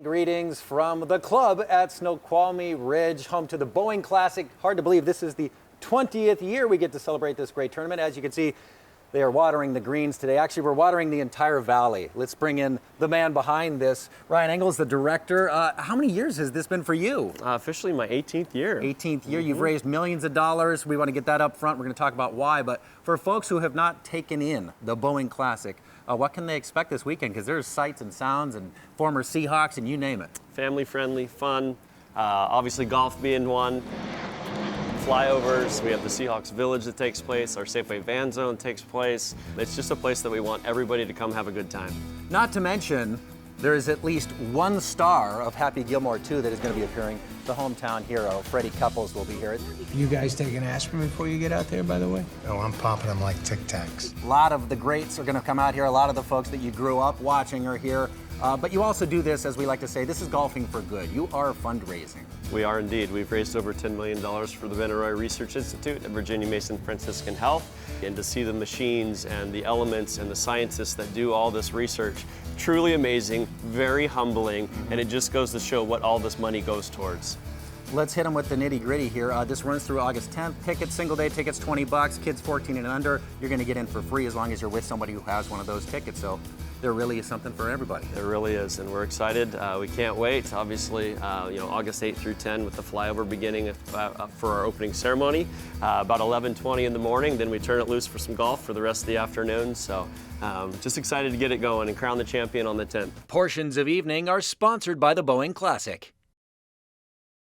Greetings from the club at Snoqualmie Ridge, home to the Boeing Classic. Hard to believe this is the 20th year we get to celebrate this great tournament. As you can see, they are watering the greens today. Actually, we're watering the entire valley. Let's bring in the man behind this, Ryan Engles, the director. How many years has this been for you? Officially my 18th year. 18th year. You've raised millions of dollars. We want to get that up front. We're going to talk about why. But for folks who have not taken in the Boeing Classic, what can they expect this weekend? Because there's sights and sounds and former Seahawks and you name it. Family friendly, fun. Obviously golf being one. Flyovers, we have the Seahawks Village that takes place, our Safeway Van Zone takes place. It's just a place that we want everybody to come have a good time. Not to mention, there is at least one star of Happy Gilmore 2 that is going to be appearing. The hometown hero, Freddie Couples, will be here. You guys taking aspirin before you get out there, by the way? Oh, I'm popping them like Tic Tacs. A lot of the greats are going to come out here. A lot of the folks that you grew up watching are here. But you also do this, as we like to say, this is golfing for good. You are fundraising. We are indeed. We've raised over $10 million for the Venoy Research Institute at Virginia Mason Franciscan Health. And to see the machines and the elements and the scientists that do all this research, truly amazing, very humbling, and it just goes to show what all this money goes towards. Let's hit them with the nitty gritty here. This runs through August 10th. Tickets, single day tickets, $20. Kids 14 and under, you're going to get in for free as long as you're with somebody who has one of those tickets. So there really is something for everybody. There really is, and we're excited. We can't wait. Obviously, August 8th through 10 with the flyover beginning for our opening ceremony. About 11:20 in the morning, then we turn it loose for some golf for the rest of the afternoon. So just excited to get it going and crown the champion on the 10th. Portions of evening are sponsored by the Boeing Classic.